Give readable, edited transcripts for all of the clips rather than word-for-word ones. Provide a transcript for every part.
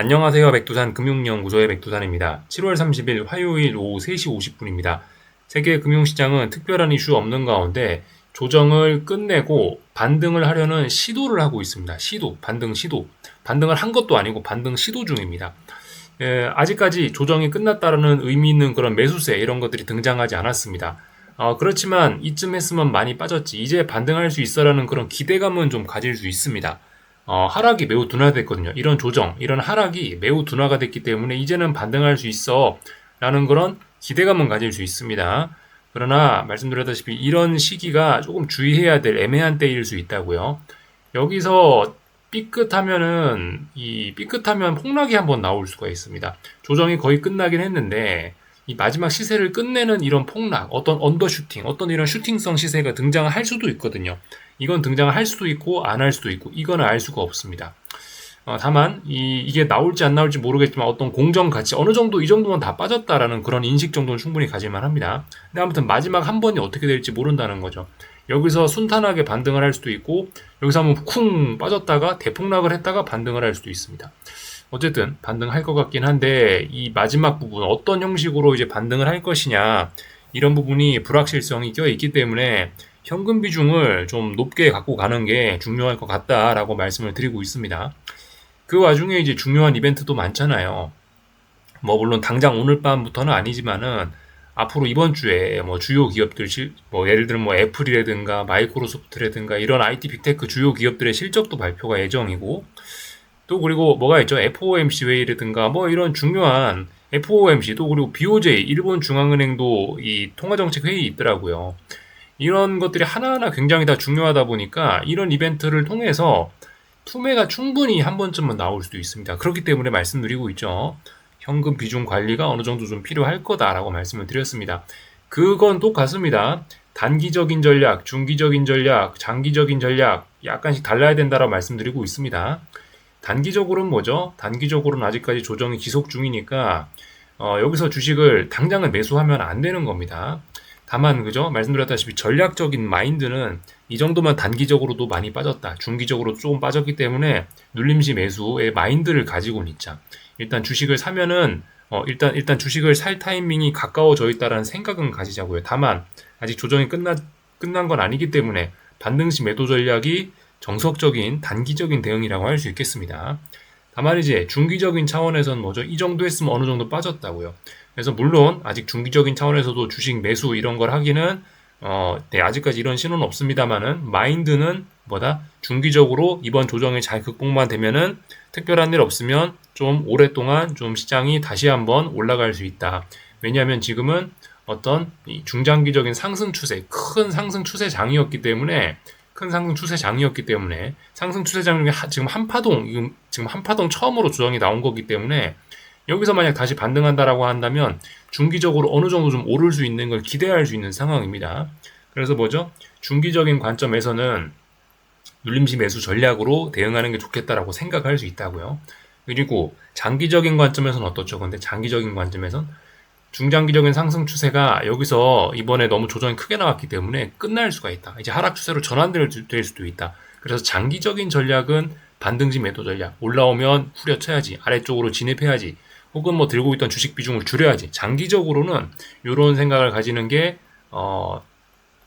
안녕하세요. 백두산 금융연구소의 백두산입니다. 7월 30일 화요일 오후 3시 50분입니다. 세계 금융시장은 특별한 이슈 없는 가운데 조정을 끝내고 반등을 하려는 시도를 하고 있습니다. 반등 시도. 반등을 한 것도 아니고 반등 시도 중입니다. 아직까지 조정이 끝났다는 의미 있는 그런 매수세 이런 것들이 등장하지 않았습니다. 그렇지만 이쯤 했으면 많이 빠졌지. 이제 반등할 수 있어라는 그런 기대감은 좀 가질 수 있습니다. 하락이 매우 둔화됐거든요. 이런 조정, 이런 하락이 매우 둔화가 됐기 때문에 이제는 반등할 수 있어 라는 그런 기대감은 가질 수 있습니다. 그러나 말씀드렸다시피 이런 시기가 조금 주의해야 될 애매한 때일 수 있다고요. 여기서 삐끗하면 폭락이 한번 나올 수가 있습니다. 조정이 거의 끝나긴 했는데 이 마지막 시세를 끝내는 이런 폭락, 어떤 언더슈팅, 어떤 이런 슈팅성 시세가 등장할 수도 있거든요. 이건 등장을 할 수도 있고 안 할 수도 있고 이거는 알 수가 없습니다. 다만 이게 나올지 안 나올지 모르겠지만 어떤 공정 가치 어느 정도 이 정도면 다 빠졌다라는 그런 인식 정도는 충분히 가질만 합니다. 근데 아무튼 마지막 한 번이 어떻게 될지 모른다는 거죠. 여기서 순탄하게 반등을 할 수도 있고 여기서 한번 쿵 빠졌다가 대폭락을 했다가 반등을 할 수도 있습니다. 어쨌든 반등할 것 같긴 한데 이 마지막 부분 어떤 형식으로 이제 반등을 할 것이냐 이런 부분이 불확실성이 껴있기 때문에 현금 비중을 좀 높게 갖고 가는 게 중요할 것 같다라고 말씀을 드리고 있습니다. 그 와중에 이제 중요한 이벤트도 많잖아요. 뭐 물론 당장 오늘 밤부터는 아니지만은 앞으로 이번 주에 뭐 주요 기업들 뭐 예를 들면 뭐 애플이라든가 마이크로소프트라든가 이런 IT 빅테크 주요 기업들의 실적도 발표가 예정이고 또 그리고 뭐가 있죠? FOMC 회의라든가 뭐 이런 중요한 FOMC 또 그리고 BOJ 일본 중앙은행도 이 통화정책 회의 있더라고요. 이런 것들이 하나하나 굉장히 다 중요하다 보니까 이런 이벤트를 통해서 투매가 충분히 한 번쯤은 나올 수도 있습니다. 그렇기 때문에 말씀드리고 있죠. 현금 비중 관리가 어느 정도 좀 필요할 거다라고 말씀을 드렸습니다. 그건 똑같습니다. 단기적인 전략, 중기적인 전략, 장기적인 전략 약간씩 달라야 된다라고 말씀드리고 있습니다. 단기적으로는 뭐죠? 단기적으로는 아직까지 조정이 지속 중이니까 여기서 주식을 당장은 매수하면 안 되는 겁니다. 다만 그죠? 말씀드렸다시피 전략적인 마인드는 이 정도면 단기적으로도 많이 빠졌다. 중기적으로도 조금 빠졌기 때문에 눌림시 매수의 마인드를 가지고는 있자. 일단 주식을 사면은 일단 주식을 살 타이밍이 가까워져 있다라는 생각은 가지자고요. 다만 아직 조정이 끝난 건 아니기 때문에 반등시 매도 전략이 정석적인 단기적인 대응이라고 할 수 있겠습니다. 다만 이제 중기적인 차원에서는 뭐죠? 이 정도 했으면 어느 정도 빠졌다고요. 그래서 물론 아직 중기적인 차원에서도 주식 매수 이런 걸 하기는 네, 아직까지 이런 신호는 없습니다만은 마인드는 뭐다? 중기적으로 이번 조정이 잘 극복만 되면은 특별한 일 없으면 좀 오랫동안 좀 시장이 다시 한번 올라갈 수 있다. 왜냐하면 지금은 어떤 중장기적인 상승 추세, 큰 상승 추세장이었기 때문에 상승 추세장 중에 지금 한 파동 처음으로 조정이 나온 거기 때문에 여기서 만약 다시 반등한다라고 한다면 중기적으로 어느 정도 좀 오를 수 있는 걸 기대할 수 있는 상황입니다. 그래서 뭐죠? 중기적인 관점에서는 눌림시 매수 전략으로 대응하는 게 좋겠다라고 생각할 수 있다고요. 그리고 장기적인 관점에서는 어떻죠? 근데 장기적인 관점에선 중장기적인 상승 추세가 여기서 이번에 너무 조정이 크게 나왔기 때문에 끝날 수가 있다. 이제 하락 추세로 전환될 수도 있다. 그래서 장기적인 전략은 반등시 매도 전략. 올라오면 후려쳐야지. 아래쪽으로 진입해야지. 혹은 뭐 들고 있던 주식 비중을 줄여야지. 장기적으로는 이런 생각을 가지는 게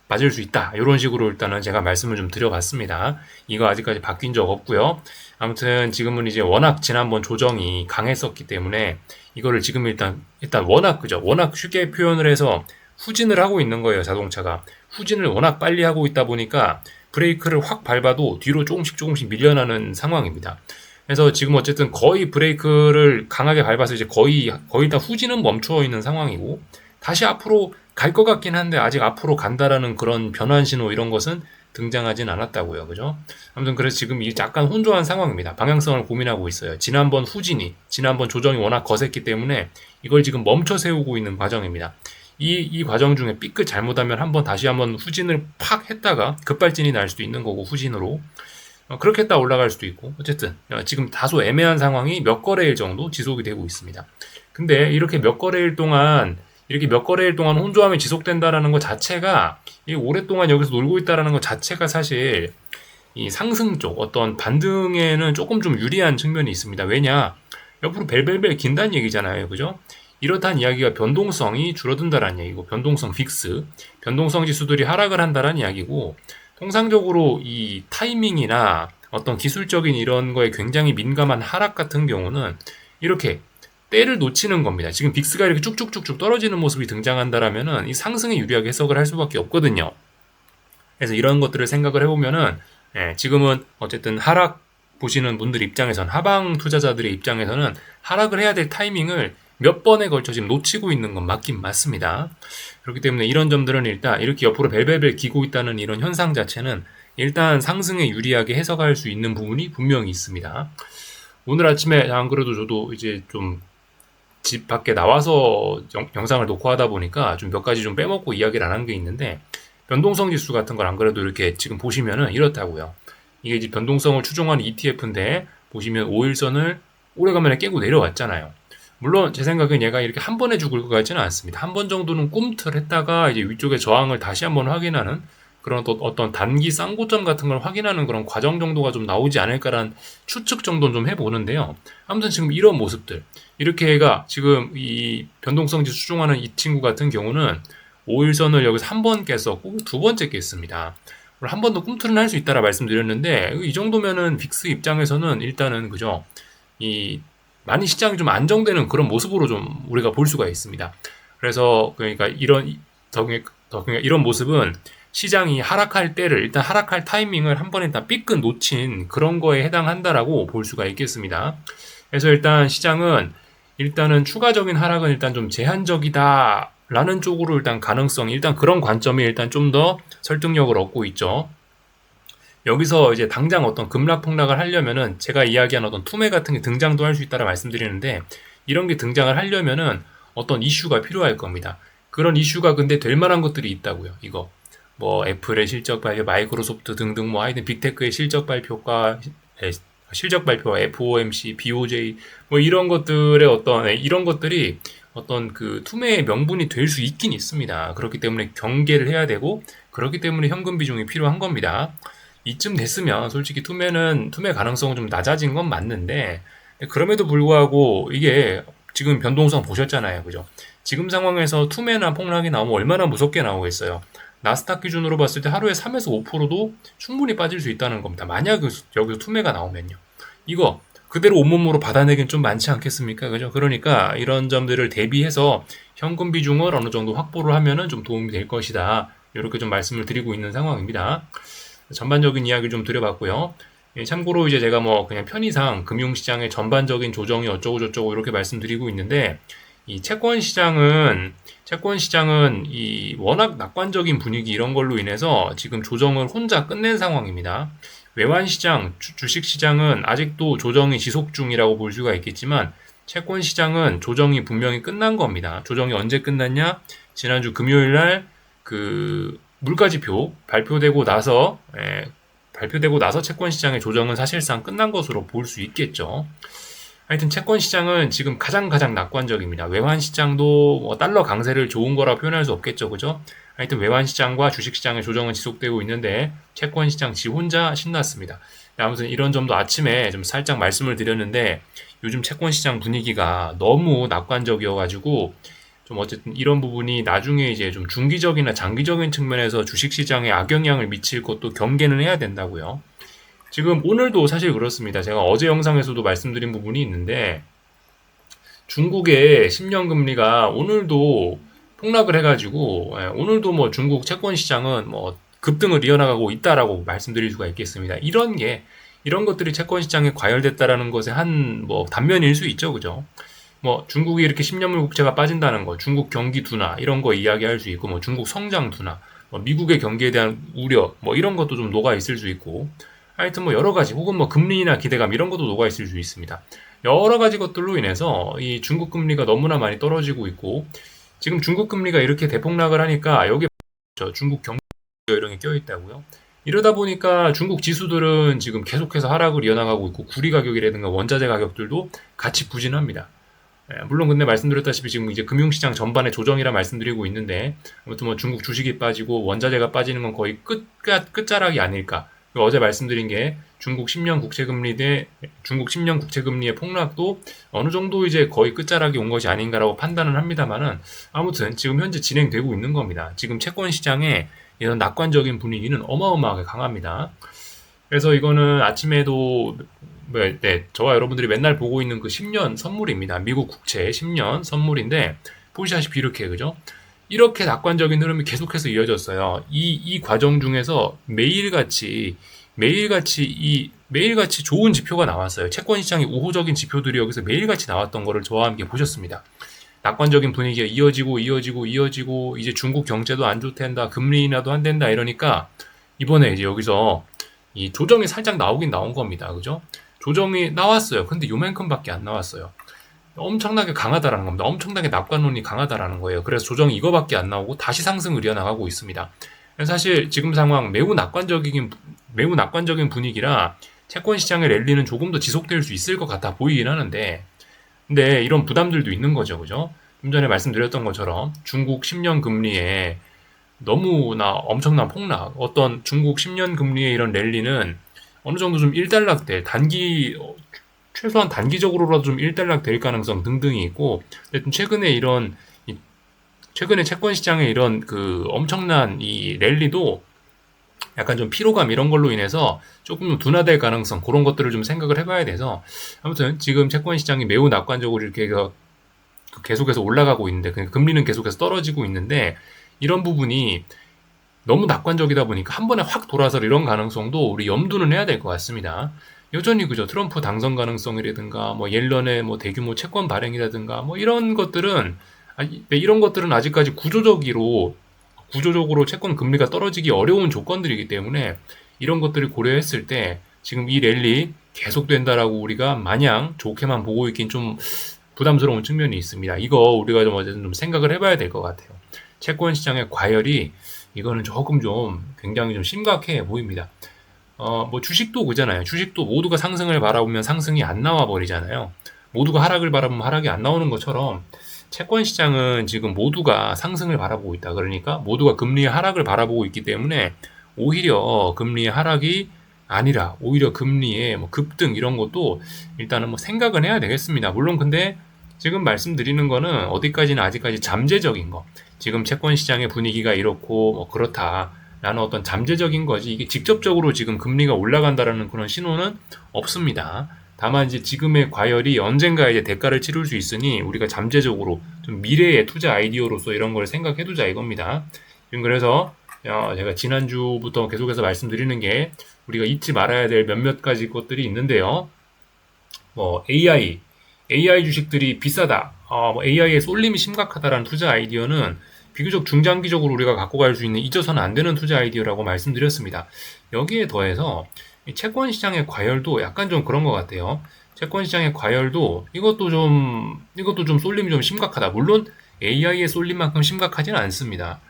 맞을 수 있다. 이런 식으로 일단은 제가 말씀을 좀 드려봤습니다. 이거 아직까지 바뀐 적 없고요. 아무튼 지금은 이제 워낙 지난번 조정이 강했었기 때문에 이거를 지금 일단 워낙 그죠? 워낙 쉽게 표현을 해서 후진을 하고 있는 거예요. 자동차가 후진을 워낙 빨리 하고 있다 보니까 브레이크를 확 밟아도 뒤로 조금씩 밀려나는 상황입니다. 그래서 지금 어쨌든 거의 브레이크를 강하게 밟아서 이제 거의 다 후진은 멈춰 있는 상황이고 다시 앞으로 갈 것 같긴 한데 아직 앞으로 간다라는 그런 변환 신호 이런 것은 등장하진 않았다고요. 그죠? 아무튼 그래서 지금 이 약간 혼조한 상황입니다. 방향성을 고민하고 있어요. 지난번 조정이 워낙 거셌기 때문에 이걸 지금 멈춰 세우고 있는 과정입니다. 이 과정 중에 삐끗 잘못하면 다시 한번 후진을 팍 했다가 급발진이 날 수도 있는 거고 후진으로 그렇게 했다 올라갈 수도 있고 어쨌든 지금 다소 애매한 상황이 몇 거래일 정도 지속이 되고 있습니다. 근데 이렇게 몇 거래일 동안 혼조함이 지속된다라는 것 자체가 오랫동안 여기서 놀고 있다라는 것 자체가 사실 이 상승 쪽 어떤 반등에는 조금 좀 유리한 측면이 있습니다. 왜냐? 옆으로 벨벨벨 긴다는 얘기잖아요. 그죠? 이렇다는 이야기가 변동성이 줄어든다라는 얘기고, 변동성 빅스, 변동성 지수들이 하락을 한다라는 이야기고, 통상적으로 이 타이밍이나 어떤 기술적인 이런 거에 굉장히 민감한 하락 같은 경우는 이렇게 때를 놓치는 겁니다. 지금 빅스가 이렇게 쭉쭉쭉쭉 떨어지는 모습이 등장한다라면은 이 상승에 유리하게 해석을 할 수밖에 없거든요. 그래서 이런 것들을 생각을 해보면은 지금은 어쨌든 하락 보시는 분들 입장에선, 하방 투자자들의 입장에서는 하락을 해야 될 타이밍을 몇 번에 걸쳐 지금 놓치고 있는 건 맞긴 맞습니다. 그렇기 때문에 이런 점들은 일단 이렇게 옆으로 벨벨벨 기고 있다는 이런 현상 자체는 일단 상승에 유리하게 해석할 수 있는 부분이 분명히 있습니다. 오늘 아침에 안 그래도 저도 이제 좀 집 밖에 나와서 영상을 녹화하다 보니까 좀 몇 가지 좀 빼먹고 이야기를 안 한 게 있는데, 변동성 지수 같은 걸 안 그래도 이렇게 지금 보시면은 이렇다고요. 이게 이제 변동성을 추종하는 ETF인데 보시면 5일선을 오래간만에 깨고 내려왔잖아요. 물론 제 생각엔 얘가 이렇게 한 번에 죽을 것 같지는 않습니다. 한 번 정도는 꿈틀했다가 이제 위쪽의 저항을 다시 한번 확인하는 그런 또 어떤 단기 쌍고점 같은 걸 확인하는 그런 과정 정도가 좀 나오지 않을까라는 추측 정도는 좀 해보는데요. 아무튼 지금 이런 모습들, 이렇게 얘가 지금 이 변동성 지수 추종하는 이 친구 같은 경우는 5일선을 여기서 한 번 깼었고 두 번째 깼습니다. 한 번 더 꿈틀은 할 수 있다라 말씀드렸는데, 이 정도면은 빅스 입장에서는 일단은 그죠, 이 많이 시장이 좀 안정되는 그런 모습으로 좀 우리가 볼 수가 있습니다. 그래서 그러니까 이런 모습은 시장이 하락할 때를, 일단 하락할 타이밍을 한 번에 다 삐끗 놓친 그런 거에 해당한다라고 볼 수가 있겠습니다. 그래서 일단 시장은 일단은 추가적인 하락은 일단 좀 제한적이다라는 쪽으로 일단 가능성이, 일단 그런 관점이 일단 좀 더 설득력을 얻고 있죠. 여기서 이제 당장 어떤 급락 폭락을 하려면은 제가 이야기한 어떤 투매 같은 게 등장도 할 수 있다라 말씀드리는데, 이런 게 등장을 하려면은 어떤 이슈가 필요할 겁니다. 그런 이슈가 근데 될 만한 것들이 있다고요. 이거 뭐 애플의 실적 발표, 마이크로소프트 등등 뭐 하여튼 빅테크의 실적 발표가 실적 발표, FOMC, BOJ 뭐 이런 것들의 어떤 이런 것들이 어떤 그 투매의 명분이 될 수 있긴 있습니다. 그렇기 때문에 경계를 해야 되고, 그렇기 때문에 현금 비중이 필요한 겁니다. 이쯤 됐으면 솔직히 투매 가능성은 좀 낮아진 건 맞는데, 그럼에도 불구하고 이게 지금 변동성 보셨잖아요. 그죠? 지금 상황에서 투매나 폭락이 나오면 얼마나 무섭게 나오겠어요. 나스닥 기준으로 봤을 때 하루에 3에서 5%도 충분히 빠질 수 있다는 겁니다. 만약 여기서 투매가 나오면요. 이거 그대로 온몸으로 받아내긴 좀 많지 않겠습니까? 그죠? 그러니까 이런 점들을 대비해서 현금 비중을 어느 정도 확보를 하면은 좀 도움이 될 것이다. 이렇게 좀 말씀을 드리고 있는 상황입니다. 전반적인 이야기를 좀 드려봤고요. 참고로 이제 제가 뭐 그냥 편의상 금융시장의 전반적인 조정이 어쩌고저쩌고 이렇게 말씀드리고 있는데, 이 채권 시장은 이 워낙 낙관적인 분위기 이런 걸로 인해서 지금 조정을 혼자 끝낸 상황입니다. 외환 시장, 주식 시장은 아직도 조정이 지속 중이라고 볼 수가 있겠지만, 채권 시장은 조정이 분명히 끝난 겁니다. 조정이 언제 끝났냐? 지난주 금요일 날 그 물가지표 발표되고 나서 채권 시장의 조정은 사실상 끝난 것으로 볼 수 있겠죠. 하여튼 채권 시장은 지금 가장 낙관적입니다. 외환 시장도 뭐 달러 강세를 좋은 거라 표현할 수 없겠죠, 그죠? 하여튼 외환 시장과 주식 시장의 조정은 지속되고 있는데 채권 시장 지 혼자 신났습니다. 아무튼 이런 점도 아침에 좀 살짝 말씀을 드렸는데, 요즘 채권 시장 분위기가 너무 낙관적이어가지고 좀 어쨌든 이런 부분이 나중에 이제 좀 중기적이나 장기적인 측면에서 주식 시장에 악영향을 미칠 것도 경계는 해야 된다고요. 지금 오늘도 사실 그렇습니다. 제가 어제 영상에서도 말씀드린 부분이 있는데, 중국의 10년 금리가 오늘도 폭락을 해가지고 오늘도 뭐 중국 채권 시장은 뭐 급등을 이어나가고 있다라고 말씀드릴 수가 있겠습니다. 이런 것들이 채권 시장에 과열됐다라는 것의 한 뭐 단면일 수 있죠, 그죠? 뭐 중국이 이렇게 10년물 국채가 빠진다는 거, 중국 경기 둔화 이런 거 이야기할 수 있고, 뭐 중국 성장 둔화, 뭐 미국의 경기에 대한 우려, 뭐 이런 것도 좀 녹아 있을 수 있고, 하여튼 뭐 여러 가지, 혹은 뭐 금리나 기대감 이런 것도 녹아 있을 수 있습니다. 여러 가지 것들로 인해서 이 중국 금리가 너무나 많이 떨어지고 있고, 지금 중국 금리가 이렇게 대폭락을 하니까 여기 중국 경기 이런 게 껴 있다고요. 이러다 보니까 중국 지수들은 지금 계속해서 하락을 이어나가고 있고, 구리 가격이라든가 원자재 가격들도 같이 부진합니다. 물론 근데 말씀드렸다시피 지금 이제 금융시장 전반의 조정이라 말씀드리고 있는데, 아무튼 뭐 중국 주식이 빠지고 원자재가 빠지는 건 거의 끝자락이 아닐까, 어제 말씀드린 게 중국 10년 국채금리 대 중국 10년 국채금리의 폭락도 어느 정도 이제 거의 끝자락이 온 것이 아닌가라고 판단을 합니다만은 아무튼 지금 현재 진행되고 있는 겁니다. 지금 채권 시장에 이런 낙관적인 분위기는 어마어마하게 강합니다. 그래서 이거는 아침에도 네, 저와 여러분들이 맨날 보고 있는 그 10년 선물입니다. 미국 국채 10년 선물인데 보시다시피 이렇게 그죠? 이렇게 낙관적인 흐름이 계속해서 이어졌어요. 이 과정 중에서 매일같이 좋은 지표가 나왔어요. 채권 시장의 우호적인 지표들이 여기서 매일같이 나왔던 거를 저와 함께 보셨습니다. 낙관적인 분위기가 이어지고 이제 중국 경제도 안 좋댄다, 금리 인하도 안 된다 이러니까 이번에 이제 여기서 이 조정이 살짝 나오긴 나온 겁니다. 그죠? 조정이 나왔어요. 근데 요만큼밖에 안 나왔어요. 엄청나게 강하다라는 겁니다. 엄청나게 낙관론이 강하다라는 거예요. 그래서 조정이 이거밖에 안 나오고 다시 상승을 이어나가고 있습니다. 사실 지금 상황 매우 낙관적인 분위기라 채권 시장의 랠리는 조금 더 지속될 수 있을 것 같아 보이긴 하는데, 근데 이런 부담들도 있는 거죠, 그죠? 좀 전에 말씀드렸던 것처럼 중국 10년 금리에 너무나 엄청난 폭락, 어떤 중국 10년 금리의 이런 랠리는 어느 정도 좀 일단락될 최소한 단기적으로라도 좀 일단락 될 가능성 등등이 있고, 최근에 채권 시장의 이런 그 엄청난 이 랠리도 약간 좀 피로감 이런 걸로 인해서 조금 둔화될 가능성, 그런 것들을 좀 생각을 해봐야 돼서, 아무튼 지금 채권 시장이 매우 낙관적으로 이렇게 계속해서 올라가고 있는데, 금리는 계속해서 떨어지고 있는데, 이런 부분이 너무 낙관적이다 보니까 한 번에 확 돌아설 이런 가능성도 우리 염두는 해야 될 것 같습니다. 여전히 그죠. 트럼프 당선 가능성이라든가 뭐 옐런의 뭐 대규모 채권 발행이라든가 뭐 이런 것들은 아직까지 구조적으로 채권 금리가 떨어지기 어려운 조건들이기 때문에 이런 것들을 고려했을 때 지금 이 랠리 계속된다라고 우리가 마냥 좋게만 보고 있긴 좀 부담스러운 측면이 있습니다. 이거 우리가 좀 생각을 해봐야 될 것 같아요. 채권 시장의 과열이 이거는 굉장히 좀 심각해 보입니다. 뭐 주식도 그잖아요. 주식도 모두가 상승을 바라보면 상승이 안 나와 버리잖아요. 모두가 하락을 바라보면 하락이 안 나오는 것처럼 채권 시장은 지금 모두가 상승을 바라보고 있다. 그러니까 모두가 금리의 하락을 바라보고 있기 때문에 오히려 금리의 하락이 아니라 오히려 금리의 뭐 급등 이런 것도 일단은 뭐 생각은 해야 되겠습니다. 물론 근데 지금 말씀드리는 거는 어디까지나 아직까지 잠재적인 거. 지금 채권 시장의 분위기가 이렇고 뭐 그렇다라는 어떤 잠재적인 거지, 이게 직접적으로 지금 금리가 올라간다라는 그런 신호는 없습니다. 다만 이제 지금의 과열이 언젠가 이제 대가를 치를 수 있으니 우리가 잠재적으로 좀 미래의 투자 아이디어로서 이런 걸 생각해두자 이겁니다. 지금 그래서 제가 지난주부터 계속해서 말씀드리는 게 우리가 잊지 말아야 될 몇몇 가지 것들이 있는데요. 뭐 AI 주식들이 비싸다, 뭐 AI의 쏠림이 심각하다라는 투자 아이디어는 비교적 중장기적으로 우리가 갖고 갈 수 있는 잊어서는 안 되는 투자 아이디어라고 말씀드렸습니다. 여기에 더해서 이 채권 시장의 과열도 약간 좀 그런 것 같아요. 채권 시장의 과열도 이것도 좀 쏠림이 좀 심각하다. 물론 AI의 쏠림만큼 심각하지는 않습니다.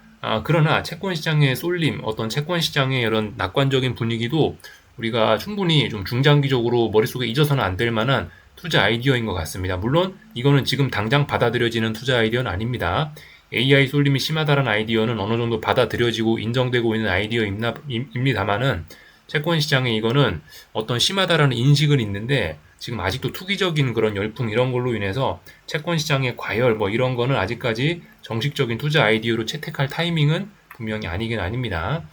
그러나 채권 시장의 쏠림, 어떤 채권 시장의 이런 낙관적인 분위기도 우리가 충분히 좀 중장기적으로 머릿속에 잊어서는 안 될 만한 투자 아이디어인 것 같습니다. 물론 이거는 지금 당장 받아들여지는 투자 아이디어는 아닙니다. AI 쏠림이 심하다는 아이디어는 어느 정도 받아들여지고 인정되고 있는 아이디어입니다만은 채권 시장에 이거는 어떤 심하다라는 인식은 있는데 지금 아직도 투기적인 그런 열풍 이런 걸로 인해서 채권 시장의 과열 뭐 이런 거는 아직까지 정식적인 투자 아이디어로 채택할 타이밍은 분명히 아니긴 아닙니다.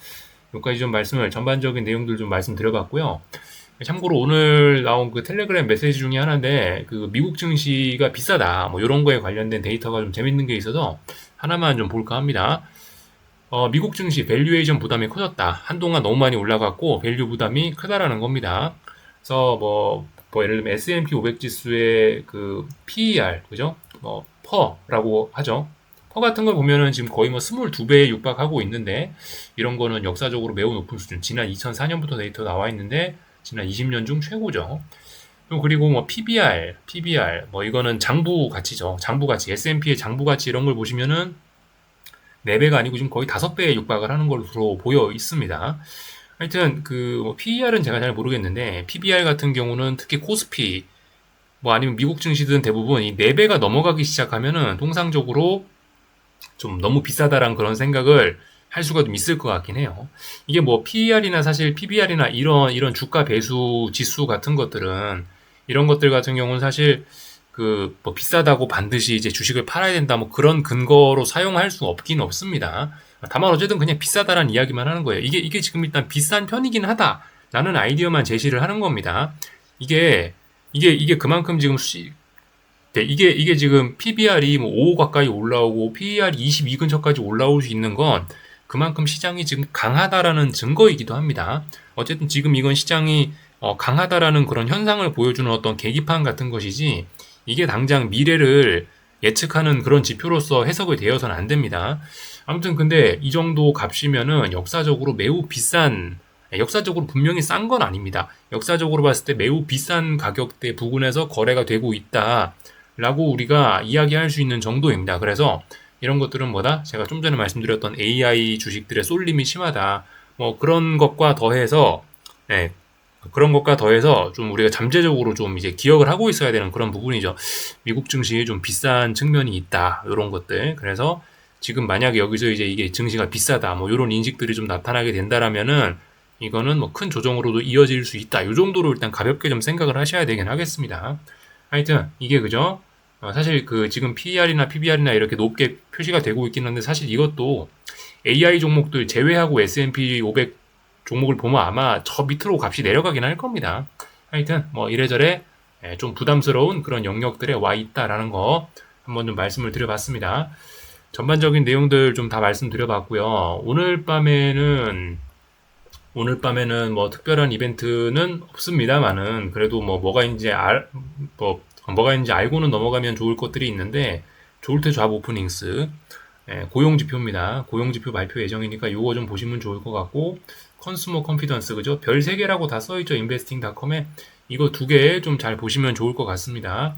여기까지 좀 전반적인 내용들 좀 말씀드려봤고요. 참고로 오늘 나온 그 텔레그램 메시지 중에 하나인데 그 미국 증시가 비싸다 뭐 이런 거에 관련된 데이터가 좀 재밌는 게 있어서 하나만 좀 볼까 합니다. 미국 증시 밸류에이션 부담이 커졌다. 한동안 너무 많이 올라갔고 밸류 부담이 크다라는 겁니다. 그래서 뭐 예를 들면 S&P 500 지수의 그 PER, 그죠? 퍼라고 하죠. 퍼 같은 걸 보면은 지금 거의 뭐 22배에 육박하고 있는데 이런 거는 역사적으로 매우 높은 수준. 지난 2004년부터 데이터 나와 있는데 지난 20년 중 최고죠. 그리고 뭐 PBR 뭐 이거는 장부 가치죠. 장부 가치, S&P의 장부 가치 이런 걸 보시면은 4배가 아니고 지금 거의 5배에 육박을 하는 것으로 보여 있습니다. 하여튼 뭐 PER은 제가 잘 모르겠는데 PBR 같은 경우는 특히 코스피 뭐 아니면 미국 증시든 대부분 이 4배가 넘어가기 시작하면은 통상적으로 좀 너무 비싸다라는 그런 생각을 할 수가 좀 있을 것 같긴 해요. 이게 뭐 PER이나 사실 PBR이나 이런 주가 배수 지수 같은 것들은 이런 것들 같은 경우는 사실 그 뭐 비싸다고 반드시 이제 주식을 팔아야 된다 뭐 그런 근거로 사용할 수 없긴 없습니다. 다만 어쨌든 그냥 비싸다라는 이야기만 하는 거예요. 이게 지금 일단 비싼 편이긴 하다라는 아이디어만 제시를 하는 겁니다. 이게 이게 그만큼 지금 네, 이게 지금 PBR이 뭐 5 가까이 올라오고 PER이 22 근처까지 올라올 수 있는 건 그만큼 시장이 지금 강하다라는 증거이기도 합니다. 어쨌든 지금 이건 시장이 강하다라는 그런 현상을 보여주는 어떤 계기판 같은 것이지 이게 당장 미래를 예측하는 그런 지표로서 해석이 되어서는 안 됩니다. 아무튼 근데 이 정도 값이면은 역사적으로 매우 비싼 역사적으로 분명히 싼 건 아닙니다. 역사적으로 봤을 때 매우 비싼 가격대 부근에서 거래가 되고 있다. 라고 우리가 이야기할 수 있는 정도입니다. 그래서 이런 것들은 뭐다? 제가 좀 전에 말씀드렸던 AI 주식들의 쏠림이 심하다. 뭐 그런 것과 더해서 네, 그런 것과 더해서 좀 우리가 잠재적으로 좀 이제 기억을 하고 있어야 되는 그런 부분이죠. 미국 증시에 좀 비싼 측면이 있다. 이런 것들. 그래서 지금 만약에 여기서 이제 이게 증시가 비싸다. 뭐 이런 인식들이 좀 나타나게 된다라면은 이거는 뭐 큰 조정으로도 이어질 수 있다. 이 정도로 일단 가볍게 좀 생각을 하셔야 되긴 하겠습니다. 하여튼 이게 그죠? 사실 그 지금 PER이나 PBR이나 이렇게 높게 표시가 되고 있긴 한데 사실 이것도 AI 종목들 제외하고 S&P 500 종목을 보면 아마 저 밑으로 값이 내려가긴 할 겁니다. 하여튼 뭐 이래저래 좀 부담스러운 그런 영역들에 와 있다라는 거 한번 좀 말씀을 드려봤습니다. 전반적인 내용들 좀 다 말씀드려봤고요. 오늘 밤에는 뭐 특별한 이벤트는 없습니다만은 그래도 뭐가 있는지 알고는 넘어가면 좋을 것들이 있는데 좋을 때 잡 오프닝스 고용지표입니다. 고용지표 발표 예정이니까 요거 좀 보시면 좋을 것 같고 컨슈머 컨피던스 그죠? 별 3개라고 다 써있죠. investing.com에 이거 2개 좀 잘 보시면 좋을 것 같습니다.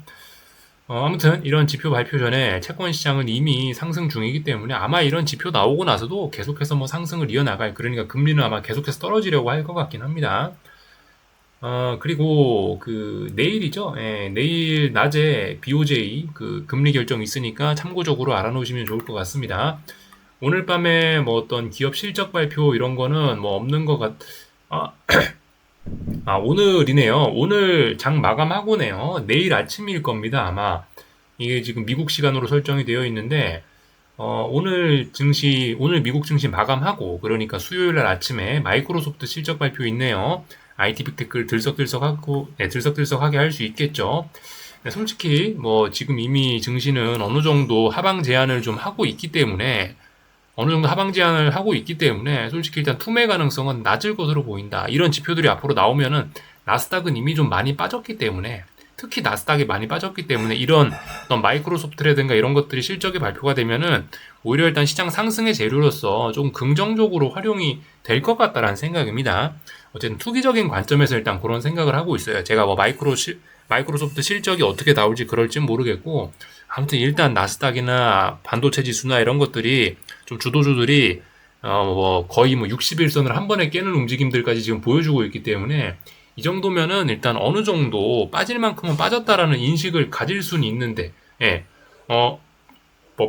아무튼 이런 지표 발표 전에 채권 시장은 이미 상승 중이기 때문에 아마 이런 지표 나오고 나서도 계속해서 뭐 상승을 이어나갈 그러니까 금리는 아마 계속해서 떨어지려고 할 것 같긴 합니다. 그리고 그 내일이죠. 내일 낮에 BOJ 그 금리 결정 있으니까 참고적으로 알아놓으시면 좋을 것 같습니다. 오늘 밤에 뭐 어떤 기업 실적 발표 이런 거는 뭐 없는 것 아, 오늘이네요. 오늘 장 마감하고네요. 내일 아침일 겁니다, 아마. 이게 지금 미국 시간으로 설정이 되어 있는데, 오늘 미국 증시 마감하고, 그러니까 수요일 날 아침에 마이크로소프트 실적 발표 있네요. IT 빅테크를 들썩들썩하게 할 수 있겠죠. 네, 솔직히, 뭐, 지금 이미 증시는 어느 정도 하방 제한을 좀 하고 있기 때문에, 솔직히 일단 투매 가능성은 낮을 것으로 보인다. 이런 지표들이 앞으로 나오면은 나스닥은 이미 좀 많이 빠졌기 때문에 특히 나스닥이 많이 빠졌기 때문에 이런 어떤 마이크로소프트라든가 이런 것들이 실적이 발표가 되면은 오히려 일단 시장 상승의 재료로서 좀 긍정적으로 활용이 될 것 같다라는 생각입니다. 어쨌든 투기적인 관점에서 일단 그런 생각을 하고 있어요. 제가 뭐 마이크로소프트 실적이 어떻게 나올지 그럴진 모르겠고 아무튼 일단 나스닥이나 반도체 지수나 이런 것들이 좀 주도주들이 뭐 거의 뭐 60일선을 한 번에 깨는 움직임들까지 지금 보여주고 있기 때문에 이 정도면은 일단 어느 정도 빠질 만큼은 빠졌다라는 인식을 가질 수는 있는데 뭐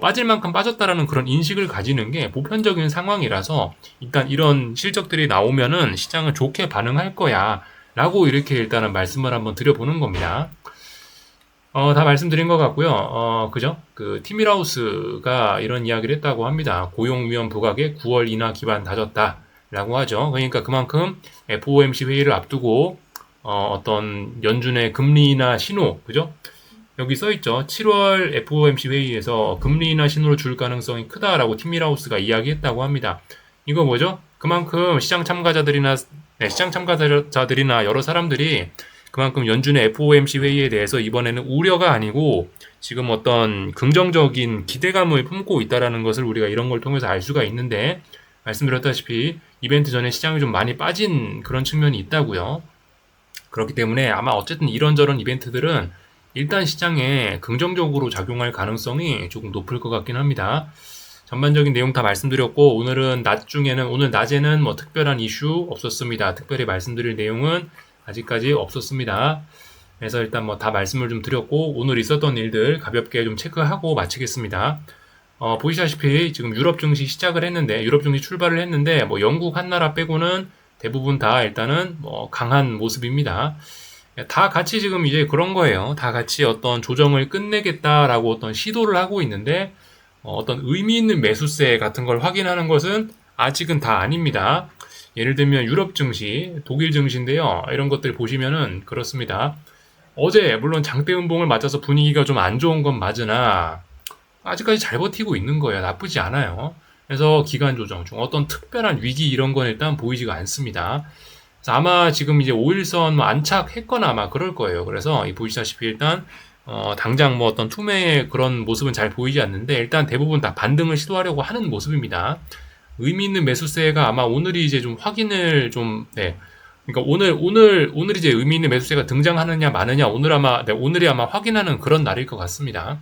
빠질 만큼 빠졌다라는 그런 인식을 가지는 게 보편적인 상황이라서 일단 이런 실적들이 나오면은 시장은 좋게 반응할 거야 라고 이렇게 일단은 말씀을 한번 드려보는 겁니다. 다 말씀드린 것 같고요. 그죠? 그 티밀하우스가 이런 이야기를 했다고 합니다. 고용위험 부각에 9월 인하 기반 다졌다. 라고 하죠. 그러니까 그만큼 FOMC 회의를 앞두고 어떤 연준의 금리 인하 신호, 그죠? 여기 써있죠. 7월 FOMC 회의에서 금리 인하 신호를 줄 가능성이 크다라고 티밀하우스가 이야기했다고 합니다. 이거 뭐죠? 그만큼 시장 참가자들이나 여러 사람들이 그만큼 연준의 FOMC 회의에 대해서 이번에는 우려가 아니고 지금 어떤 긍정적인 기대감을 품고 있다라는 것을 우리가 이런 걸 통해서 알 수가 있는데 말씀드렸다시피 이벤트 전에 시장이 좀 많이 빠진 그런 측면이 있다고요. 그렇기 때문에 아마 어쨌든 이런저런 이벤트들은 일단 시장에 긍정적으로 작용할 가능성이 조금 높을 것 같긴 합니다. 전반적인 내용 다 말씀드렸고 오늘 낮에는 뭐 특별한 이슈 없었습니다. 특별히 말씀드릴 내용은 아직까지 없었습니다. 그래서 일단 뭐 다 말씀을 좀 드렸고 오늘 있었던 일들 가볍게 좀 체크하고 마치겠습니다. 보시다시피 지금 유럽 증시 시작을 했는데, 유럽 증시 출발을 했는데, 뭐 영국 한 나라 빼고는 대부분 다 일단은 뭐 강한 모습입니다. 다 같이 지금 이제 그런 거예요. 다 같이 어떤 조정을 끝내겠다라고 어떤 시도를 하고 있는데, 어떤 의미 있는 매수세 같은 걸 확인하는 것은 아직은 다 아닙니다. 예를 들면 유럽 증시, 독일 증시인데요. 이런 것들 보시면은 그렇습니다. 어제 물론 장대 음봉을 맞아서 분위기가 좀 안 좋은 건 맞으나 아직까지 잘 버티고 있는 거예요. 나쁘지 않아요. 그래서 기간 조정 중 어떤 특별한 위기 이런 건 일단 보이지가 않습니다. 그래서 아마 지금 이제 5일선 뭐 안착했거나 아마 그럴 거예요. 그래서 보시다시피 일단 당장 뭐 어떤 투매의 그런 모습은 잘 보이지 않는데 일단 대부분 다 반등을 시도하려고 하는 모습입니다. 의미 있는 매수세가 아마 오늘이 이제 좀 확인을 좀, 네. 그러니까 오늘 이제 의미 있는 매수세가 등장하느냐 마느냐 오늘이 아마 확인하는 그런 날일 것 같습니다.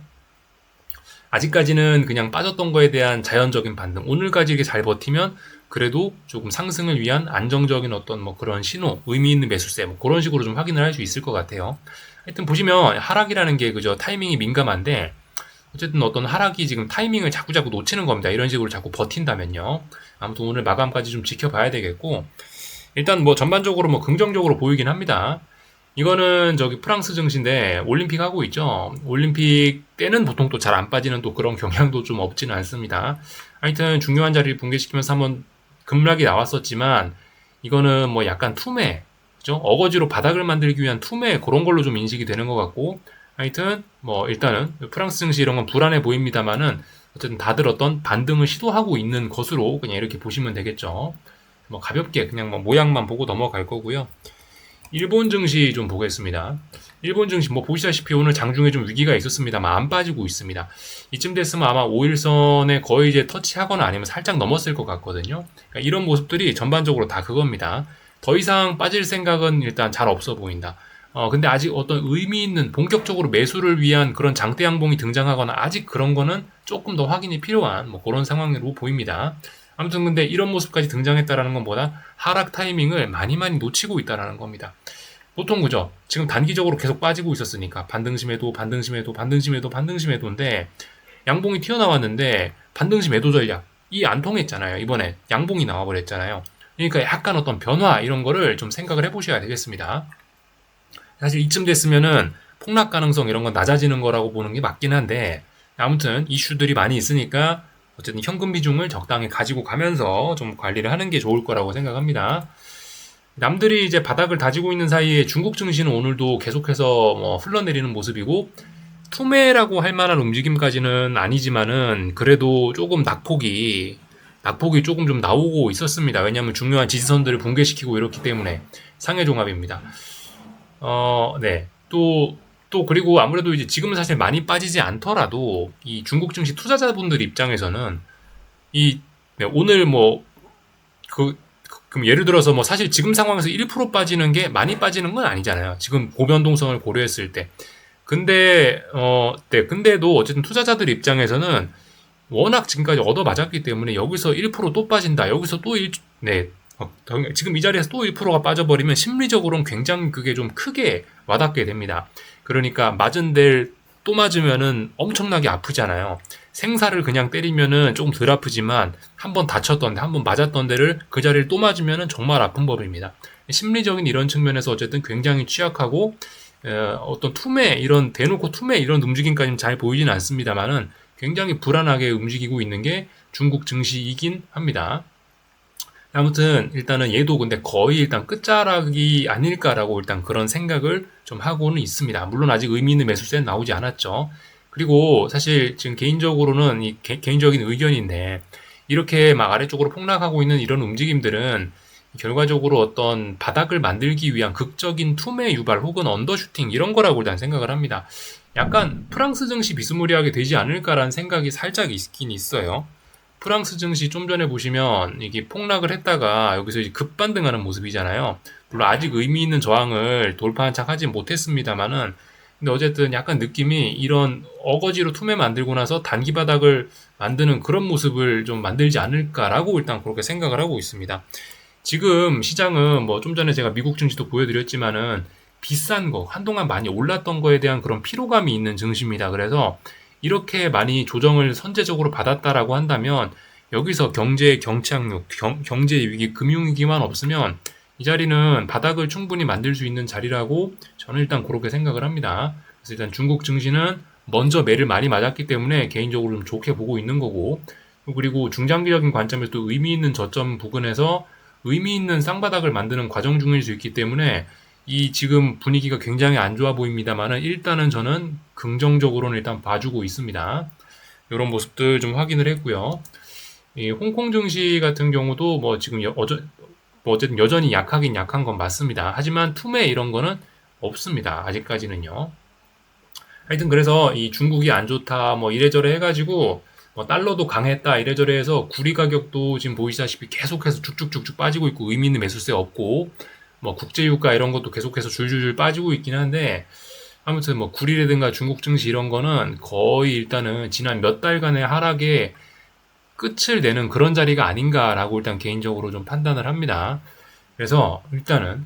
아직까지는 그냥 빠졌던 거에 대한 자연적인 반등. 오늘까지 이렇게 잘 버티면 그래도 조금 상승을 위한 안정적인 어떤 뭐 그런 신호, 의미 있는 매수세, 뭐 그런 식으로 좀 확인을 할 수 있을 것 같아요. 하여튼 보시면 하락이라는 게 그저 타이밍이 민감한데 어쨌든 어떤 하락이 지금 타이밍을 자꾸자꾸 놓치는 겁니다. 이런 식으로 자꾸 버틴다면요. 아무튼 오늘 마감까지 좀 지켜봐야 되겠고 일단 뭐 전반적으로 뭐 긍정적으로 보이긴 합니다. 이거는 저기 프랑스 증시인데 올림픽 하고 있죠. 올림픽 때는 보통 또 잘 안 빠지는 또 그런 경향도 좀 없지는 않습니다. 하여튼 중요한 자리를 붕괴시키면서 한번 급락이 나왔었지만 이거는 뭐 약간 투매, 그죠? 어거지로 바닥을 만들기 위한 투매 그런 걸로 좀 인식이 되는 것 같고 하여튼 뭐 일단은 프랑스 증시 이런 건 불안해 보입니다만은 어쨌든 다들 어떤 반등을 시도하고 있는 것으로 그냥 이렇게 보시면 되겠죠. 뭐 가볍게 그냥 뭐 모양만 보고 넘어갈 거고요. 일본 증시 좀 보겠습니다. 일본 증시 뭐 보시다시피 오늘 장중에 좀 위기가 있었습니다만 안 빠지고 있습니다. 이쯤 됐으면 아마 5일선에 거의 이제 터치하거나 아니면 살짝 넘었을 것 같거든요. 그러니까 이런 모습들이 전반적으로 다 그겁니다. 더 이상 빠질 생각은 일단 잘 없어 보인다. 근데 아직 어떤 의미 있는 본격적으로 매수를 위한 그런 장대 양봉이 등장하거나 아직 그런 거는 조금 더 확인이 필요한 뭐 그런 상황으로 보입니다. 아무튼 근데 이런 모습까지 등장했다라는 건 뭐다? 하락 타이밍을 많이 놓치고 있다라는 겁니다. 보통 그죠? 지금 단기적으로 계속 빠지고 있었으니까 반등심에도인데 양봉이 튀어나왔는데 반등심에도 전략이 안 통했잖아요. 이번에 양봉이 나와버렸잖아요. 그러니까 약간 어떤 변화 이런 거를 좀 생각을 해보셔야 되겠습니다. 사실 이쯤 됐으면은 폭락 가능성 이런 건 낮아지는 거라고 보는 게 맞긴 한데 아무튼 이슈들이 많이 있으니까 어쨌든 현금 비중을 적당히 가지고 가면서 좀 관리를 하는 게 좋을 거라고 생각합니다. 남들이 이제 바닥을 다지고 있는 사이에 중국 증시는 오늘도 계속해서 뭐 흘러내리는 모습이고 투매라고 할 만한 움직임까지는 아니지만은 그래도 조금 낙폭이 조금 좀 나오고 있었습니다. 왜냐하면 중요한 지지선들을 붕괴시키고 이렇기 때문에 상해 종합입니다. 네. 또 그리고 아무래도 이제 지금은 사실 많이 빠지지 않더라도 이 중국 증시 투자자분들 입장에서는 네, 오늘 뭐 그럼 예를 들어서 뭐 사실 지금 상황에서 1% 빠지는 게 많이 빠지는 건 아니잖아요. 지금 고변동성을 고려했을 때. 근데 네, 근데도 어쨌든 투자자들 입장에서는 워낙 지금까지 얻어맞았기 때문에 여기서 1%또 빠진다. 여기서 또 네. 지금 이 자리에서 또 1%가 빠져버리면 심리적으로는 굉장히 그게 좀 크게 와닿게 됩니다. 그러니까 맞은 데를 또 맞으면은 엄청나게 아프잖아요. 생사를 그냥 때리면은 조금 덜 아프지만 한번 다쳤던 데, 한번 맞았던 데를 그 자리를 또 맞으면은 정말 아픈 법입니다. 심리적인 이런 측면에서 어쨌든 굉장히 취약하고 어떤 이런 대놓고 투매 이런 움직임까지는 잘 보이지는 않습니다만은 굉장히 불안하게 움직이고 있는 게 중국 증시이긴 합니다. 아무튼 일단은 얘도 근데 거의 일단 끝자락이 아닐까라고 일단 그런 생각을 좀 하고는 있습니다. 물론 아직 의미 있는 매수세는 나오지 않았죠. 그리고 사실 지금 개인적으로는 개인적인 의견인데 이렇게 막 아래쪽으로 폭락하고 있는 이런 움직임들은 결과적으로 어떤 바닥을 만들기 위한 극적인 투매 유발 혹은 언더슈팅 이런 거라고 일단 생각을 합니다. 약간 프랑스 증시 비스무리하게 되지 않을까라는 생각이 살짝 있긴 있어요. 프랑스 증시 좀 전에 보시면 이게 폭락을 했다가 여기서 이제 급반등하는 모습이잖아요. 물론 아직 의미 있는 저항을 돌파한 척 하진 못했습니다만은 근데 어쨌든 약간 느낌이 이런 어거지로 투매 만들고 나서 단기 바닥을 만드는 그런 모습을 좀 만들지 않을까라고 일단 그렇게 생각을 하고 있습니다. 지금 시장은 뭐 좀 전에 제가 미국 증시도 보여드렸지만은 비싼 거, 한동안 많이 올랐던 거에 대한 그런 피로감이 있는 증시입니다. 그래서 이렇게 많이 조정을 선제적으로 받았다라고 한다면 여기서 경제의 경착륙, 경제 위기, 금융 위기만 없으면 이 자리는 바닥을 충분히 만들 수 있는 자리라고 저는 일단 그렇게 생각을 합니다. 그래서 일단 중국 증시는 먼저 매를 많이 맞았기 때문에 개인적으로 좀 좋게 보고 있는 거고, 그리고 중장기적인 관점에서 또 의미 있는 저점 부근에서 의미 있는 쌍바닥을 만드는 과정 중일 수 있기 때문에 이 지금 분위기가 굉장히 안 좋아 보입니다만은 일단은 저는 긍정적으로는 일단 봐주고 있습니다. 이런 모습들 좀 확인을 했고요. 이 홍콩 증시 같은 경우도 뭐 지금 뭐 어쨌든 여전히 약하긴 약한 건 맞습니다. 하지만 투매 이런 거는 없습니다. 아직까지는요. 하여튼 그래서 이 중국이 안 좋다 뭐 이래저래 해가지고 뭐 달러도 강했다 이래저래 해서 구리 가격도 지금 보이시다시피 계속해서 쭉쭉쭉쭉 빠지고 있고 의미 있는 매수세 없고 뭐 국제유가 이런 것도 계속해서 줄줄줄 빠지고 있긴 한데 아무튼 뭐 구리라든가 중국 증시 이런 거는 거의 일단은 지난 몇 달간의 하락에 끝을 내는 그런 자리가 아닌가라고 일단 개인적으로 좀 판단을 합니다. 그래서 일단은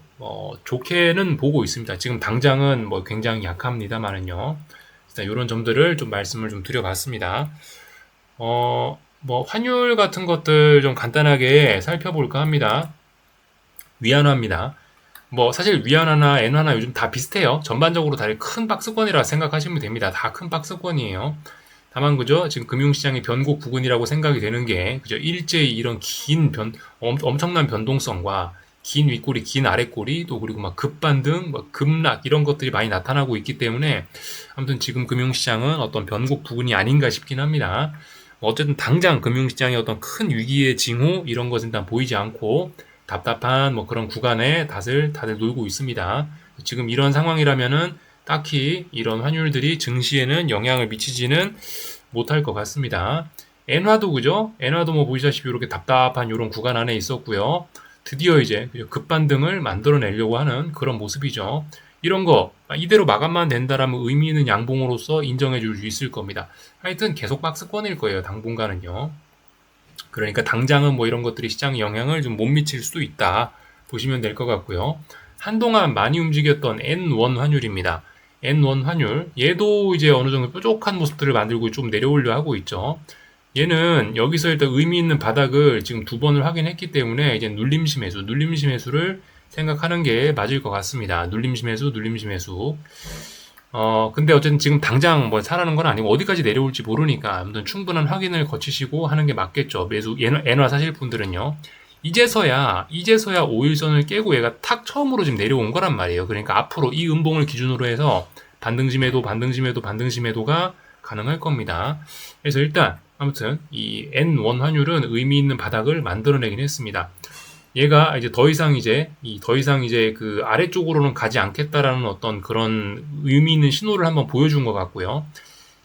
좋게는 보고 있습니다. 지금 당장은 뭐 굉장히 약합니다만은요. 일단 이런 점들을 좀 말씀을 좀 드려봤습니다. 뭐 환율 같은 것들 좀 간단하게 살펴볼까 합니다. 위안화입니다. 뭐 사실 위안화나 엔화나 요즘 다 비슷해요. 전반적으로 다 큰 박스권이라 생각하시면 됩니다. 다 큰 박스권이에요. 다만 그죠? 지금 금융시장의 변곡 부근이라고 생각이 되는 게 그죠? 일제히 이런 엄청난 변동성과 긴 윗꼬리, 긴 아랫꼬리, 또 그리고 막 급반등, 막 급락 이런 것들이 많이 나타나고 있기 때문에 아무튼 지금 금융시장은 어떤 변곡 부근이 아닌가 싶긴 합니다. 어쨌든 당장 금융시장의 어떤 큰 위기의 징후 이런 것은 일단 보이지 않고 답답한 뭐 그런 구간에 다들 놀고 있습니다. 지금 이런 상황이라면은 딱히 이런 환율들이 증시에는 영향을 미치지는 못할 것 같습니다. 엔화도 그죠? 엔화도 뭐 보시다시피 이렇게 답답한 이런 구간 안에 있었고요. 드디어 이제 급반등을 만들어내려고 하는 그런 모습이죠. 이런 거 이대로 마감만 된다라면 의미 있는 양봉으로서 인정해 줄 수 있을 겁니다. 하여튼 계속 박스권일 거예요. 당분간은요. 그러니까 당장은 뭐 이런 것들이 시장에 영향을 좀 못 미칠 수도 있다 보시면 될 것 같고요. 한동안 많이 움직였던 N1 환율입니다. N1 환율 얘도 이제 어느 정도 뾰족한 모습들을 만들고 좀 내려오려 하고 있죠. 얘는 여기서 일단 의미 있는 바닥을 지금 2번을 확인했기 때문에 이제 눌림시 매수를 생각하는 게 맞을 것 같습니다. 눌림시 매수. 근데 어쨌든 지금 당장 뭐 사라는 건 아니고 어디까지 내려올지 모르니까 아무튼 충분한 확인을 거치시고 하는 게 맞겠죠. 엔화 사실 분들은요. 이제서야 5일선을 깨고 얘가 탁 처음으로 지금 내려온 거란 말이에요. 그러니까 앞으로 이 음봉을 기준으로 해서 반등심에도가 가능할 겁니다. 그래서 일단 아무튼 이 N1 환율은 의미 있는 바닥을 만들어내긴 했습니다. 얘가 이제 더 이상 이제 그 아래쪽으로는 가지 않겠다라는 어떤 그런 의미 있는 신호를 한번 보여준 것 같고요.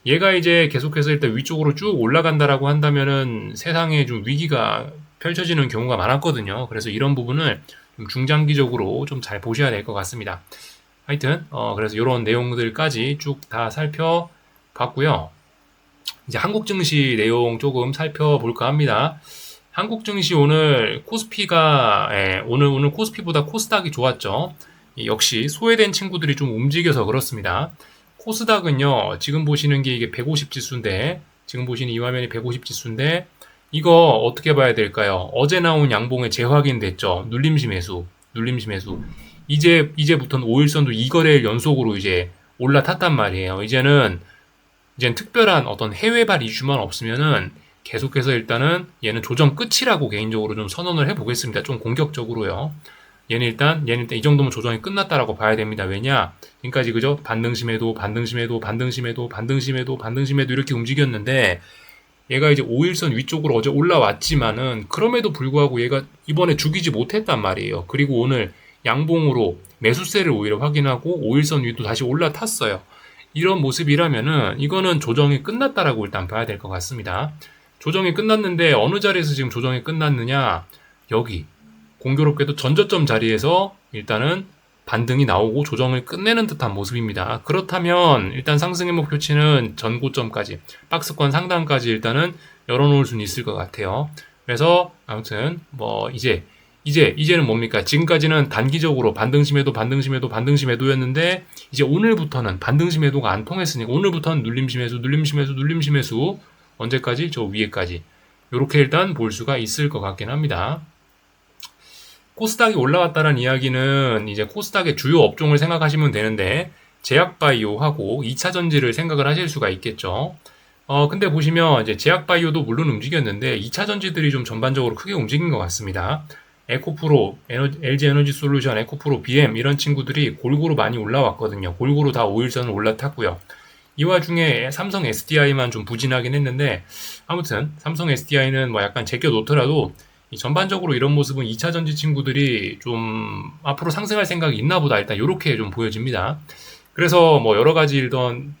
얘가 이제 계속해서 일단 위쪽으로 쭉 올라간다라고 한다면은 세상에 좀 위기가 펼쳐지는 경우가 많았거든요. 그래서 이런 부분을 좀 중장기적으로 좀 잘 보셔야 될 것 같습니다. 하여튼 그래서 이런 내용들까지 쭉 다 살펴봤고요. 이제 한국 증시 내용 조금 살펴볼까 합니다. 한국 증시 오늘 코스피가 오늘 코스피보다 코스닥이 좋았죠. 역시 소외된 친구들이 좀 움직여서 그렇습니다. 코스닥은요, 지금 보시는 게 이게 150 지수인데, 지금 보시는 이 화면이 150 지수인데, 이거 어떻게 봐야 될까요? 어제 나온 양봉에 재확인됐죠. 눌림시 매수. 이제부터는 5일선도 2거래일 연속으로 이제 올라탔단 말이에요. 이제는 특별한 어떤 해외발 이슈만 없으면은 계속해서 일단은 얘는 조정 끝이라고 개인적으로 좀 선언을 해보겠습니다. 좀 공격적으로요. 얘는 일단 이 정도면 조정이 끝났다라고 봐야 됩니다. 왜냐? 지금까지 그죠? 반등심에도 이렇게 움직였는데 얘가 이제 5일선 위쪽으로 어제 올라왔지만은 그럼에도 불구하고 얘가 이번에 죽이지 못했단 말이에요. 그리고 오늘 양봉으로 매수세를 오히려 확인하고 5일선 위도 다시 올라탔어요. 이런 모습이라면은 이거는 조정이 끝났다라고 일단 봐야 될 것 같습니다. 조정이 끝났는데 어느 자리에서 지금 조정이 끝났느냐? 여기 공교롭게도 전저점 자리에서 일단은 반등이 나오고 조정을 끝내는 듯한 모습입니다. 그렇다면 일단 상승의 목표치는 전고점까지 박스권 상단까지 일단은 열어놓을 수는 있을 것 같아요. 그래서 아무튼 뭐 이제 이제는 뭡니까? 지금까지는 단기적으로 반등시 매도였는데 이제 오늘부터는 반등시 매도가 안 통했으니까 오늘부터는 눌림시 매수 언제까지? 저 위에까지. 요렇게 일단 볼 수가 있을 것 같긴 합니다. 코스닥이 올라왔다는 이야기는 이제 코스닥의 주요 업종을 생각하시면 되는데 제약바이오하고 2차전지를 생각을 하실 수가 있겠죠. 근데 보시면 이제 제약바이오도 물론 움직였는데 2차전지들이 좀 전반적으로 크게 움직인 것 같습니다. 에코프로, LG에너지솔루션, 에코프로, BM 이런 친구들이 골고루 많이 올라왔거든요. 골고루 다 5일선을 올라탔고요. 이 와중에 삼성 SDI만 좀 부진하긴 했는데 아무튼 삼성 SDI는 뭐 약간 제껴 놓더라도 전반적으로 이런 모습은 2차전지 친구들이 좀 앞으로 상승할 생각이 있나 보다 일단 이렇게 좀 보여집니다. 그래서 뭐 여러 가지 이런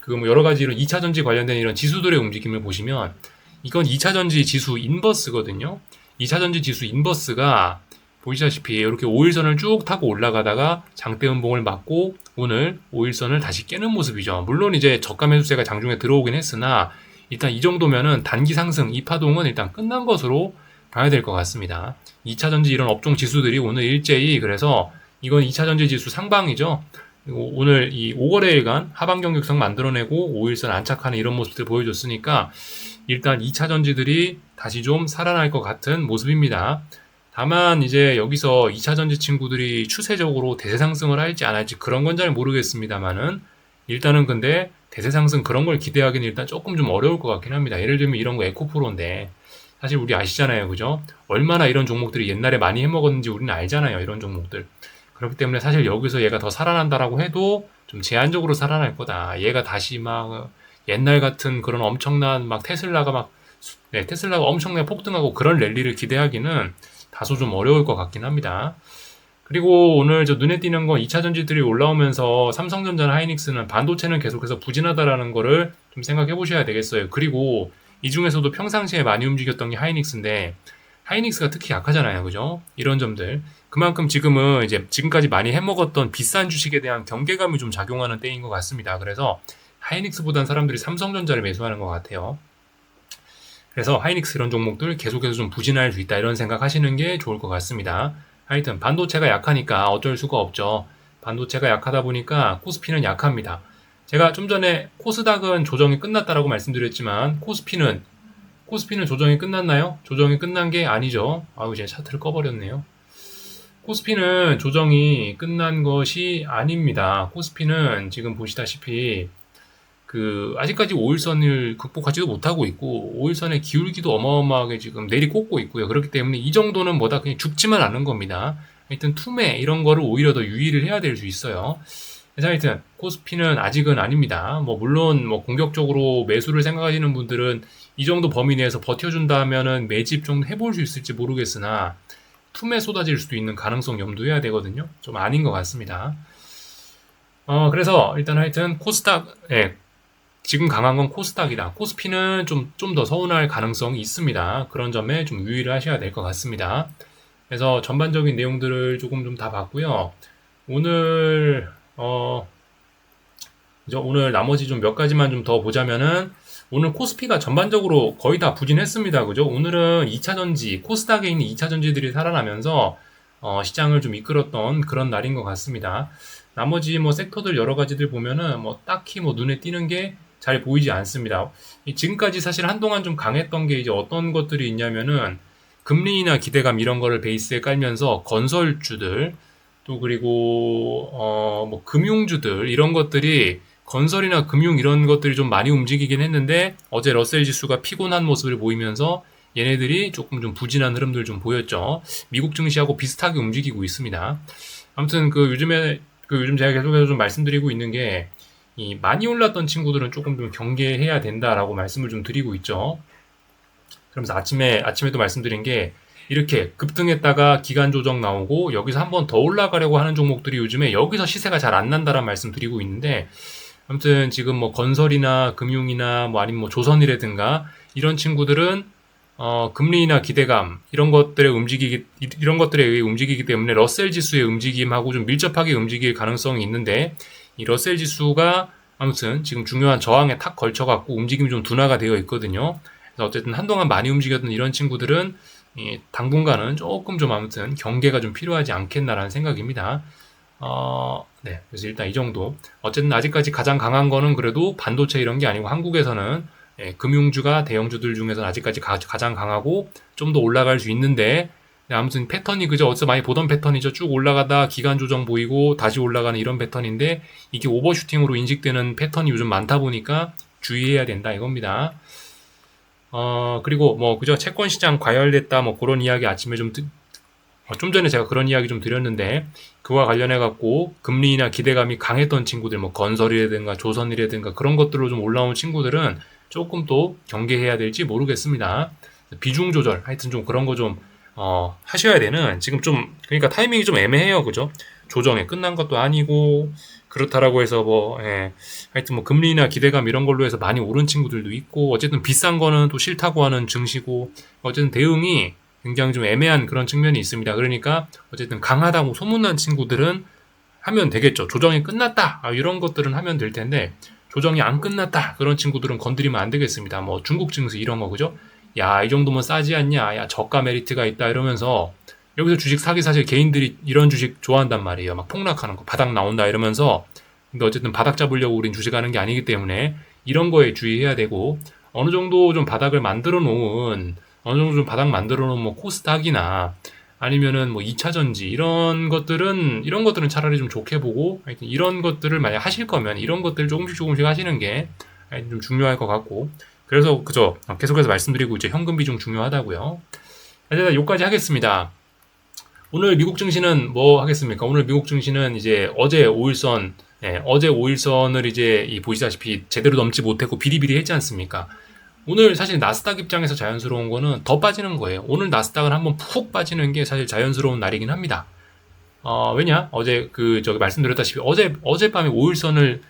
2차전지 관련된 이런 지수들의 움직임을 보시면 이건 2차전지 지수 인버스거든요. 2차전지 지수 인버스가 보시다시피 이렇게 5일선을 쭉 타고 올라가다가 장대 음봉을 맞고 오늘 5일선을 다시 깨는 모습이죠. 물론 이제 저가 매수세가 장중에 들어오긴 했으나 일단 이 정도면은 단기 상승 이 파동은 일단 끝난 것으로 봐야 될 것 같습니다. 2차전지 이런 업종 지수들이 오늘 일제히 그래서 이건 2차전지 지수 상방이죠. 오늘 이 5거래일간 하방 경직성 만들어내고 5일선 안착하는 이런 모습들 보여줬으니까 일단 2차전지들이 다시 좀 살아날 것 같은 모습입니다. 다만 이제 여기서 2차전지 친구들이 추세적으로 대세 상승을 할지 안 할지 그런 건 잘 모르겠습니다만은 일단은 근데 대세 상승 그런 걸 기대하기는 일단 조금 좀 어려울 것 같긴 합니다. 예를 들면 이런 거 에코프로인데 사실 우리 아시잖아요. 그죠? 얼마나 이런 종목들이 옛날에 많이 해먹었는지 우리는 알잖아요. 이런 종목들. 그렇기 때문에 사실 여기서 얘가 더 살아난다라고 해도 좀 제한적으로 살아날 거다. 얘가 다시 막 옛날 같은 그런 엄청난 막 테슬라가 엄청나게 폭등하고 그런 랠리를 기대하기는 다소 좀 어려울 것 같긴 합니다. 그리고 오늘 저 눈에 띄는 건 2차전지들이 올라오면서 삼성전자나 하이닉스는 반도체는 계속해서 부진하다라는 거를 좀 생각해 보셔야 되겠어요. 그리고 이 중에서도 평상시에 많이 움직였던 게 하이닉스인데 하이닉스가 특히 약하잖아요. 그죠? 이런 점들. 그만큼 지금은 이제 지금까지 많이 해먹었던 비싼 주식에 대한 경계감이 좀 작용하는 때인 것 같습니다. 그래서 하이닉스보단 사람들이 삼성전자를 매수하는 것 같아요. 그래서 하이닉스 이런 종목들 계속해서 좀 부진할 수 있다 이런 생각 하시는 게 좋을 것 같습니다. 하여튼 반도체가 약하니까 어쩔 수가 없죠. 반도체가 약하다 보니까 코스피는 약합니다. 제가 좀 전에 코스닥은 조정이 끝났다라고 말씀드렸지만 코스피는 조정이 끝났나요? 조정이 끝난 게 아니죠. 아우 제가 차트를 꺼버렸네요. 코스피는 조정이 끝난 것이 아닙니다. 코스피는 지금 보시다시피 아직까지 5일선을 극복하지도 못하고 있고 5일선의 기울기도 어마어마하게 지금 내리꽂고 있고요. 그렇기 때문에 이 정도는 뭐다 그냥 죽지만 않은 겁니다. 하여튼 투매 이런 거를 오히려 더 유의를 해야 될 수 있어요. 그래서 하여튼 코스피는 아직은 아닙니다. 물론 공격적으로 매수를 생각하시는 분들은 이 정도 범위 내에서 버텨준다면은 매집 정도 해볼 수 있을지 모르겠으나 투매 쏟아질 수도 있는 가능성 염두해야 되거든요. 좀 아닌 것 같습니다. 그래서 일단 하여튼 코스닥, 지금 강한 건 코스닥이다. 코스피는 좀 더 서운할 가능성이 있습니다. 그런 점에 좀 유의를 하셔야 될 것 같습니다. 그래서 전반적인 내용들을 조금 좀 다 봤고요. 오늘 오늘 나머지 좀 몇 가지만 좀 더 보자면은 오늘 코스피가 전반적으로 거의 다 부진했습니다. 그죠? 오늘은 2차전지, 코스닥에 있는 2차전지들이 살아나면서 시장을 좀 이끌었던 그런 날인 것 같습니다. 나머지 섹터들 여러 가지들 보면은 딱히 눈에 띄는 게 잘 보이지 않습니다. 지금까지 사실 한동안 좀 강했던 게 이제 어떤 것들이 있냐면은 금리나 기대감 이런 거를 베이스에 깔면서 건설주들 또 그리고 금융주들 이런 것들이 건설이나 금융 이런 것들이 좀 많이 움직이긴 했는데 어제 러셀 지수가 피곤한 모습을 보이면서 얘네들이 조금 좀 부진한 흐름들 좀 보였죠. 미국 증시하고 비슷하게 움직이고 있습니다. 아무튼 요즘 제가 계속해서 좀 말씀드리고 있는 게 이 많이 올랐던 친구들은 조금 좀 경계해야 된다라고 말씀을 좀 드리고 있죠. 그러면서 아침에도 말씀드린 게 이렇게 급등했다가 기간 조정 나오고 여기서 한 번 더 올라가려고 하는 종목들이 요즘에 여기서 시세가 잘 안 난다라는 말씀 드리고 있는데 아무튼 지금 건설이나 금융이나 아니면 조선이라든가 이런 친구들은 금리나 기대감 이런 것들에 의해 움직이기 때문에 러셀 지수의 움직임하고 좀 밀접하게 움직일 가능성이 있는데 이 러셀 지수가 아무튼 지금 중요한 저항에 탁 걸쳐갖고 움직임이 좀 둔화가 되어 있거든요. 그래서 어쨌든 한동안 많이 움직였던 이런 친구들은 당분간은 조금 좀 아무튼 경계가 좀 필요하지 않겠나라는 생각입니다. 네. 그래서 일단 이 정도. 어쨌든 아직까지 가장 강한 거는 그래도 반도체 이런 게 아니고 한국에서는 금융주가 대형주들 중에서는 아직까지 가장 강하고 좀 더 올라갈 수 있는데 아무튼 패턴이 그저 어디서 많이 보던 패턴이죠. 쭉 올라가다 기간 조정 보이고 다시 올라가는 이런 패턴인데 이게 오버슈팅으로 인식되는 패턴이 요즘 많다 보니까 주의해야 된다 이겁니다. 그리고 뭐 그저 채권 시장 과열됐다 뭐 그런 이야기 아침에 좀 전에 제가 그런 이야기 좀 드렸는데 그와 관련해 갖고 금리나 기대감이 강했던 친구들 뭐 건설이라든가 조선이라든가 그런 것들로 좀 올라온 친구들은 조금 또 경계해야 될지 모르겠습니다. 비중 조절 하여튼 좀 그런 거 좀 하셔야 되는 지금 좀 그러니까 타이밍이 좀 애매해요. 그죠? 조정이 끝난 것도 아니고 그렇다라고 해서 하여튼 뭐 금리나 기대감 이런 걸로 해서 많이 오른 친구들도 있고 어쨌든 비싼 거는 또 싫다고 하는 증시고 어쨌든 대응이 굉장히 좀 애매한 그런 측면이 있습니다. 그러니까 어쨌든 강하다고 소문난 친구들은 하면 되겠죠. 조정이 끝났다 이런 것들은 하면 될 텐데 조정이 안 끝났다 그런 친구들은 건드리면 안 되겠습니다. 뭐 중국 증시 이런 거 그죠? 야, 이 정도면 싸지 않냐? 야, 저가 메리트가 있다 이러면서 여기서 주식 사기 사실 개인들이 이런 주식 좋아한단 말이에요. 막 폭락하는 거 바닥 나온다 이러면서 근데 어쨌든 바닥 잡으려고 우린 주식하는 게 아니기 때문에 이런 거에 주의해야 되고 어느 정도 좀 바닥을 만들어 놓은 어느 정도 좀 바닥 만들어 놓은 뭐 코스닥이나 아니면은 뭐 2차 전지 이런 것들은 차라리 좀 좋게 보고 하여튼 이런 것들을 만약 하실 거면 이런 것들 조금씩 하시는 게 좀 중요할 것 같고 그래서 그저 계속해서 말씀드리고 이제 현금 비중 중요하다고요. 일단 여기까지 하겠습니다. 오늘 미국 증시는 뭐 하겠습니까? 오늘 미국 증시는 이제 어제 5일선을 이제 보시다시피 제대로 넘지 못했고 비리비리 했지 않습니까? 오늘 사실 나스닥 입장에서 자연스러운 거는 더 빠지는 거예요. 오늘 나스닥은 한번 푹 빠지는 게 사실 자연스러운 날이긴 합니다. 왜냐? 어제 저기 말씀드렸다시피 어젯밤에 5일선을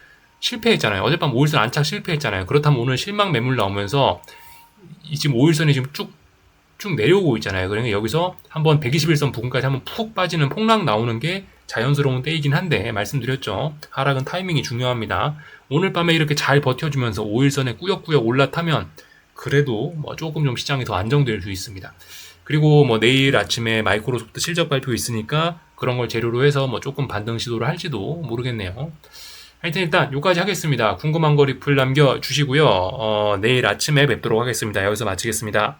실패했잖아요. 어젯밤 5일선 안착 실패했잖아요. 그렇다면 오늘 실망 매물 나오면서 지금 5일선이 지금 쭉 내려오고 있잖아요. 그러니까 여기서 한번 121선 부근까지 한번 푹 빠지는 폭락 나오는 게 자연스러운 때이긴 한데 말씀드렸죠. 하락은 타이밍이 중요합니다. 오늘 밤에 이렇게 잘 버텨주면서 5일선에 꾸역꾸역 올라타면 그래도 뭐 조금 좀 시장이 더 안정될 수 있습니다. 그리고 뭐 내일 아침에 마이크로소프트 실적 발표 있으니까 그런 걸 재료로 해서 뭐 조금 반등 시도를 할지도 모르겠네요. 하여튼 일단 여기까지 하겠습니다. 궁금한 거 리플 남겨주시고요. 내일 아침에 뵙도록 하겠습니다. 여기서 마치겠습니다.